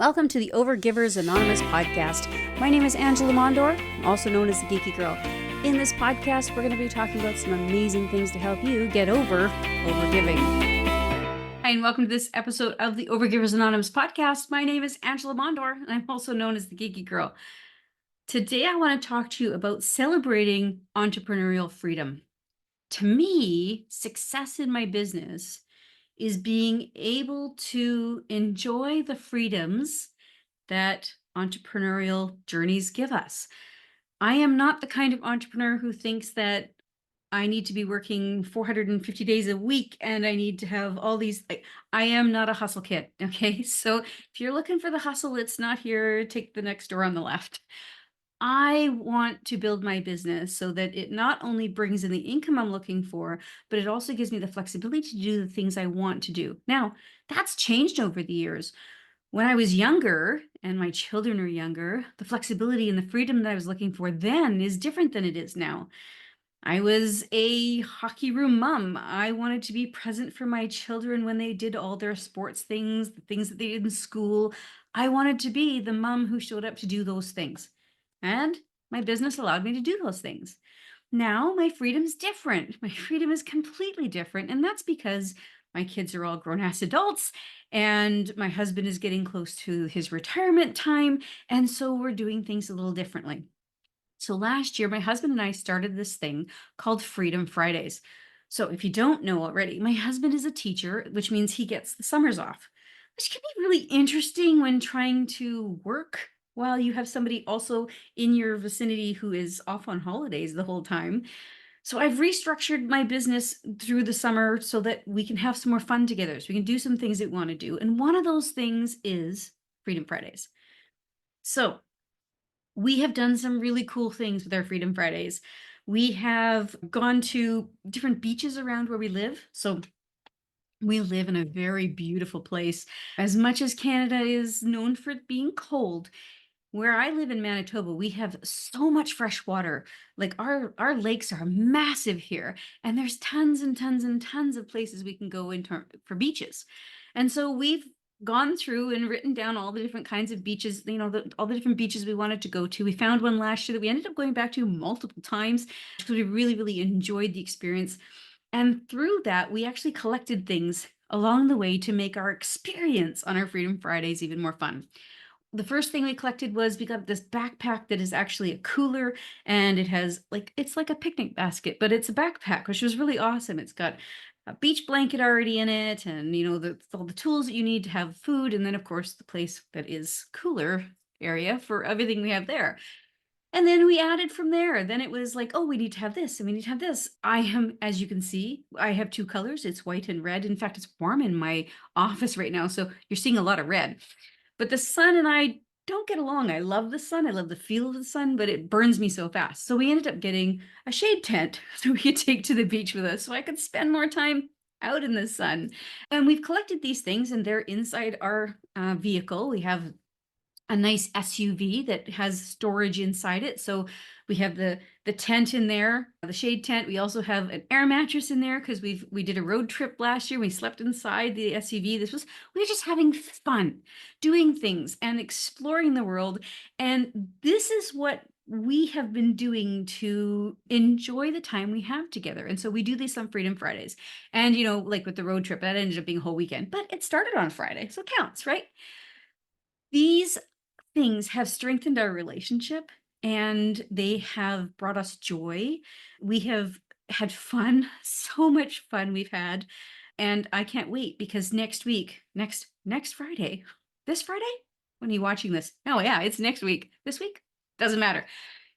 Welcome to the Overgivers Anonymous podcast. My name is Angela Mondor, also known as the Geeky Girl. In this podcast, we're going to be talking about some amazing things to help you get over overgiving. Hi, and welcome to this episode of the Overgivers Anonymous podcast. My name is Angela Mondor, and I'm also known as the Geeky Girl. Today, I want to talk to you about celebrating entrepreneurial freedom. To me, success in my business is being able to enjoy the freedoms that entrepreneurial journeys give us. I am not the kind of entrepreneur who thinks that I need to be working 450 days a week and I need to have all these. I am not a hustle kid. Okay. So if you're looking for the hustle, it's not here. Take the next door on the left. I want to build my business so that it not only brings in the income I'm looking for, but it also gives me the flexibility to do the things I want to do. Now, that's changed over the years. When I was younger and my children are younger, the flexibility and the freedom that I was looking for then is different than it is now. I was a hockey room mom. I wanted to be present for my children when they did all their sports things, the things that they did in school. I wanted to be the mom who showed up to do those things. And my business allowed me to do those things. Now my freedom's different. My freedom is completely different. And that's because my kids are all grown-ass adults and my husband is getting close to his retirement time. And so we're doing things a little differently. So last year, my husband and I started this thing called Freedom Fridays. So if you don't know already, my husband is a teacher, which means he gets the summers off, which can be really interesting when trying to work while you have somebody also in your vicinity who is off on holidays the whole time. So I've restructured my business through the summer so that we can have some more fun together, so we can do some things that we want to do. And one of those things is Freedom Fridays. So we have done some really cool things with our Freedom Fridays. We have gone to different beaches around where we live. So we live in a very beautiful place. As much as Canada is known for being cold, where I live in Manitoba, we have so much fresh water. Like our lakes are massive here, and there's tons and tons and tons of places we can go for beaches. And so we've gone through and written down all the different kinds of beaches, all the different beaches we wanted to go to. We found one last year that we ended up going back to multiple times because we really, really enjoyed the experience. And through that, we actually collected things along the way to make our experience on our Freedom Fridays even more fun. The first thing we collected was we got this backpack that is actually a cooler, and it's like a picnic basket, but it's a backpack, which was really awesome. It's got a beach blanket already in it, and all the tools that you need to have food, and then of course the place that is cooler area for everything we have there. And then we added from there. Then it was like, oh, we need to have this and we need to have this. As you can see, I have two colors. It's white and red. In fact, it's warm in my office right now, so you're seeing a lot of red. But the sun and I don't get along. I love the sun. I love the feel of the sun, but it burns me so fast. So we ended up getting a shade tent so we could take to the beach with us so I could spend more time out in the sun. And we've collected these things and they're inside our vehicle. We have a nice SUV that has storage inside it. So we have the tent in there, the shade tent. We also have an air mattress in there because we did a road trip last year. We slept inside the SUV. We were just having fun, doing things and exploring the world. And this is what we have been doing to enjoy the time we have together. And so we do these on Freedom Fridays. And, like with the road trip, that ended up being a whole weekend, but it started on Friday. So it counts, right? These things have strengthened our relationship and they have brought us joy. We have had fun, so much fun we've had. And I can't wait because next Friday, this Friday, when are you watching this? Oh yeah, it's next week. This week? Doesn't matter.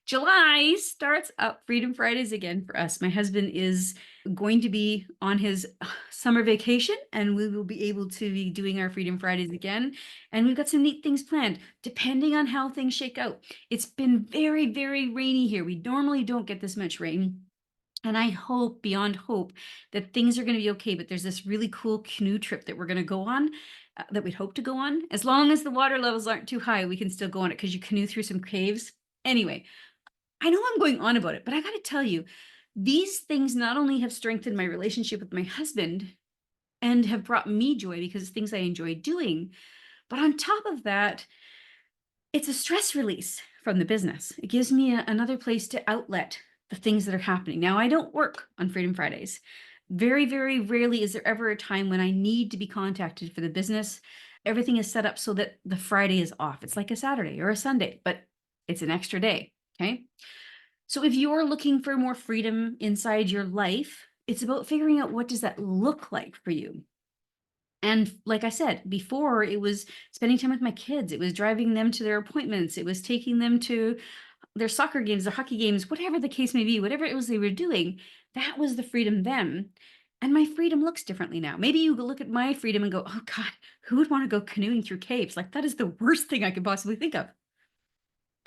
July starts up Freedom Fridays again for us. My husband is going to be on his summer vacation and we will be able to be doing our Freedom Fridays again. And we've got some neat things planned depending on how things shake out. It's been very, very rainy here. We normally don't get this much rain. And I hope, beyond hope, that things are going to be okay. But there's this really cool canoe trip that we're going to go on that we'd hope to go on. As long as the water levels aren't too high, we can still go on it because you canoe through some caves. Anyway, I know I'm going on about it, but I got to tell you, these things not only have strengthened my relationship with my husband and have brought me joy because it's things I enjoy doing, But on top of that, it's a stress release from the business. It gives me another place to outlet the things that are happening. Now, I don't work on Freedom Fridays. Very, very rarely is there ever a time when I need to be contacted for the business. Everything is set up so that the Friday is off. It's like a Saturday or a Sunday, but it's an extra day. Okay. So if you're looking for more freedom inside your life, it's about figuring out what does that look like for you. And like I said, before it was spending time with my kids, it was driving them to their appointments, it was taking them to their soccer games, their hockey games, whatever the case may be, whatever it was they were doing, that was the freedom then. And my freedom looks differently now. Maybe you look at my freedom and go, oh God, who would want to go canoeing through caves? Like that is the worst thing I could possibly think of.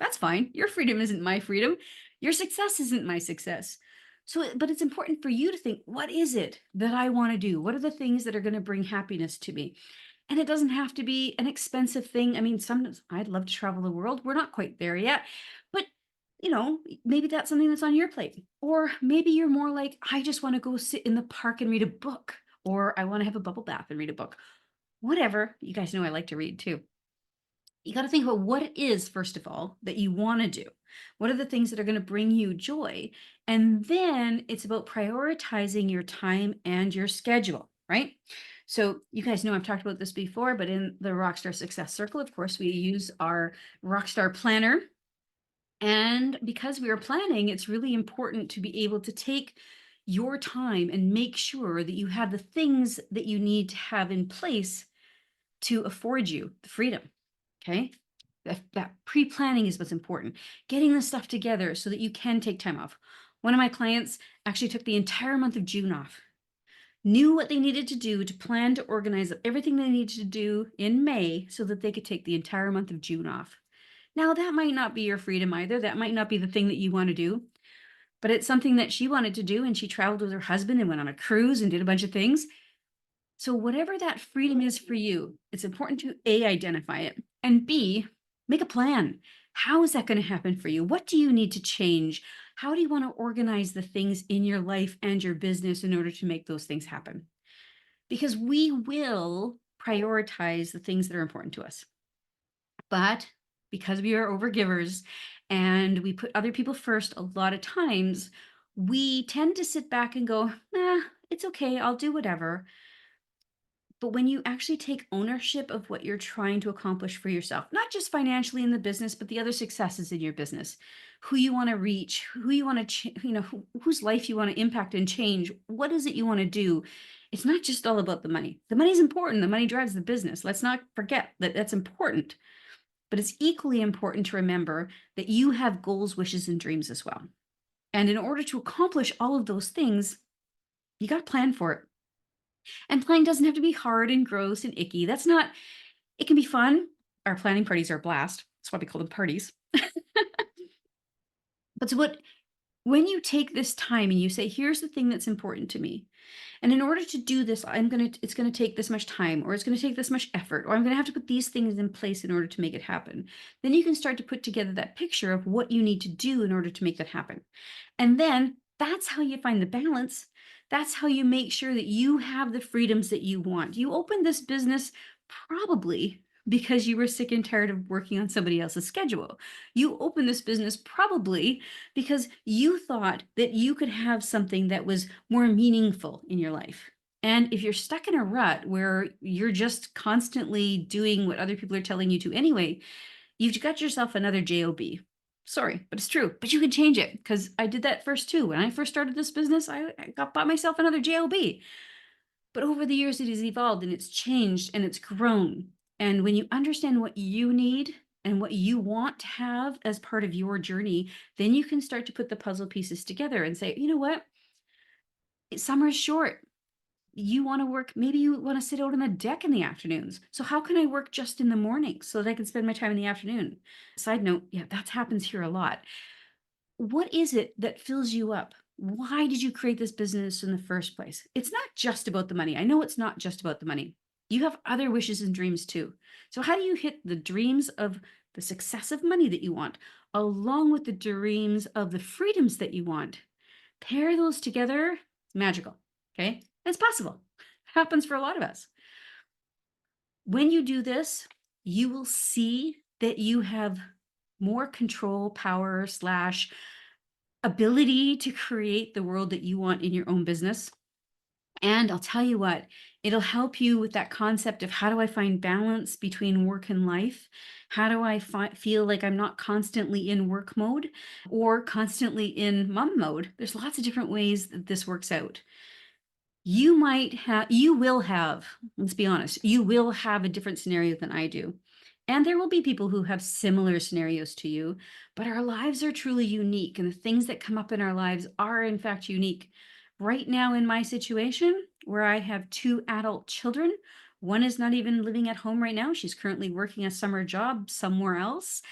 That's fine. Your freedom isn't my freedom. Your success isn't my success. So, but it's important for you to think, what is it that I want to do? What are the things that are going to bring happiness to me? And it doesn't have to be an expensive thing. I mean, sometimes I'd love to travel the world. We're not quite there yet, but maybe that's something that's on your plate. Or maybe you're more like, I just want to go sit in the park and read a book, or I want to have a bubble bath and read a book. Whatever. You guys know I like to read too. You got to think about what it is, first of all, that you want to do. What are the things that are going to bring you joy? And then it's about prioritizing your time and your schedule, right? So you guys know I've talked about this before, but in the Rockstar Success Circle, of course, we use our Rockstar Planner. And because we are planning, it's really important to be able to take your time and make sure that you have the things that you need to have in place to afford you the freedom. Okay. That pre-planning is what's important. Getting the stuff together so that you can take time off. One of my clients actually took the entire month of June off, knew what they needed to do to plan to organize everything they needed to do in May so that they could take the entire month of June off. Now, that might not be your freedom either. That might not be the thing that you want to do, but it's something that she wanted to do. And she traveled with her husband and went on a cruise and did a bunch of things. So whatever that freedom is for you, it's important to A, identify it, and B, make a plan. How is that going to happen for you? What do you need to change? How do you want to organize the things in your life and your business in order to make those things happen? Because we will prioritize the things that are important to us. But because we are overgivers and we put other people first, a lot of times we tend to sit back and go, it's okay, I'll do whatever. But when you actually take ownership of what you're trying to accomplish for yourself, not just financially in the business, but the other successes in your business, who you want to reach, who you want to, whose life you want to impact and change, what is it you want to do? It's not just all about the money. The money is important. The money drives the business. Let's not forget that that's important. But it's equally important to remember that you have goals, wishes, and dreams as well. And in order to accomplish all of those things, you got to plan for it. And planning doesn't have to be hard and gross and icky. That's not, it can be fun. Our planning parties are a blast. That's why we call them parties. But when you take this time and you say, here's the thing that's important to me. And in order to do this, it's going to take this much time, or it's going to take this much effort, or I'm going to have to put these things in place in order to make it happen. Then you can start to put together that picture of what you need to do in order to make that happen. And then that's how you find the balance. That's how you make sure that you have the freedoms that you want. You opened this business probably because you were sick and tired of working on somebody else's schedule. You opened this business probably because you thought that you could have something that was more meaningful in your life. And if you're stuck in a rut where you're just constantly doing what other people are telling you to anyway, you've got yourself another job. Sorry, but it's true. But you can change it, because I did that first too. When I first started this business, I bought myself another job. But over the years, it has evolved and it's changed and it's grown. And when you understand what you need and what you want to have as part of your journey, then you can start to put the puzzle pieces together and say, you know what? Summer is short. You want to work, maybe you want to sit out on the deck in the afternoons. So how can I work just in the morning so that I can spend my time in the afternoon? Side note, yeah, that happens here a lot. What is it that fills you up? Why did you create this business in the first place? It's not just about the money. I know it's not just about the money. You have other wishes and dreams too. So how do you hit the dreams of the success of money that you want, along with the dreams of the freedoms that you want? Pair those together, it's magical, okay? It's possible. It happens for a lot of us. When you do this, you will see that you have more control, power, slash ability to create the world that you want in your own business. And I'll tell you what, it'll help you with that concept of how do I find balance between work and life? How do I feel like I'm not constantly in work mode or constantly in mom mode? There's lots of different ways that this works out. You will have, let's be honest, you will have a different scenario than I do. And there will be people who have similar scenarios to you, but our lives are truly unique. And the things that come up in our lives are, in fact, unique. Right now, in my situation, where I have 2 adult children, one is not even living at home right now. She's currently working a summer job somewhere else.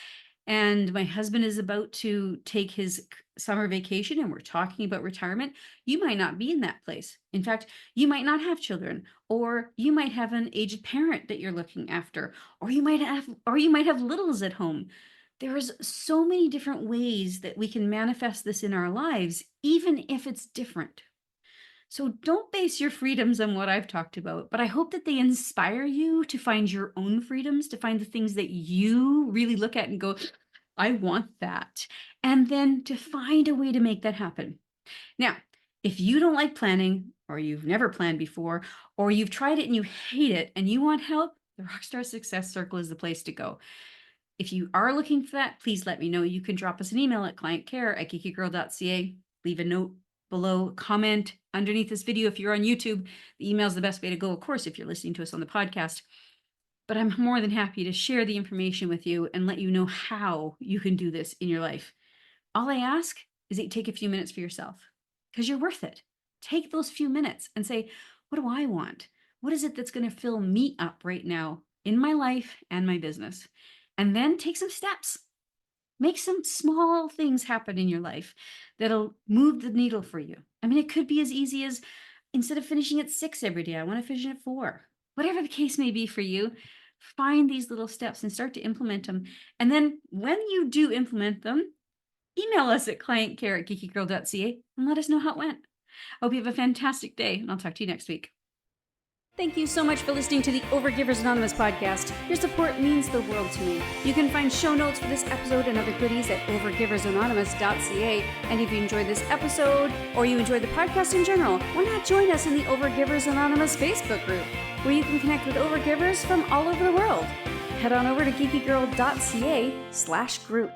And my husband is about to take his summer vacation, and we're talking about retirement. You might not be in that place. In fact, you might not have children, or you might have an aged parent that you're looking after, or you might have littles at home. There's so many different ways that we can manifest this in our lives, even if it's different. So don't base your freedoms on what I've talked about, but I hope that they inspire you to find your own freedoms, to find the things that you really look at and go, I want that. And then to find a way to make that happen. Now, if you don't like planning, or you've never planned before, or you've tried it and you hate it and you want help, the Rockstar Success Circle is the place to go. If you are looking for that, please let me know. You can drop us an email at clientcare@geekygirl.ca. Leave a note below, comment underneath this video. If you're on YouTube, the email is the best way to go, of course, if you're listening to us on the podcast. But I'm more than happy to share the information with you and let you know how you can do this in your life. All I ask is that you take a few minutes for yourself, because you're worth it. Take those few minutes and say, what do I want? What is it that's going to fill me up right now in my life and my business? And then take some steps. Make some small things happen in your life that'll move the needle for you. I mean, it could be as easy as, instead of finishing at 6 every day, I want to finish at 4. Whatever the case may be for you, find these little steps and start to implement them. And then when you do implement them, email us at clientcare@geekygirl.ca and let us know how it went. I hope you have a fantastic day, and I'll talk to you next week. Thank you so much for listening to the Overgivers Anonymous podcast. Your support means the world to me. You can find show notes for this episode and other goodies at overgiversanonymous.ca. And if you enjoyed this episode, or you enjoyed the podcast in general, why not join us in the Overgivers Anonymous Facebook group, where you can connect with overgivers from all over the world. Head on over to geekygirl.ca/group.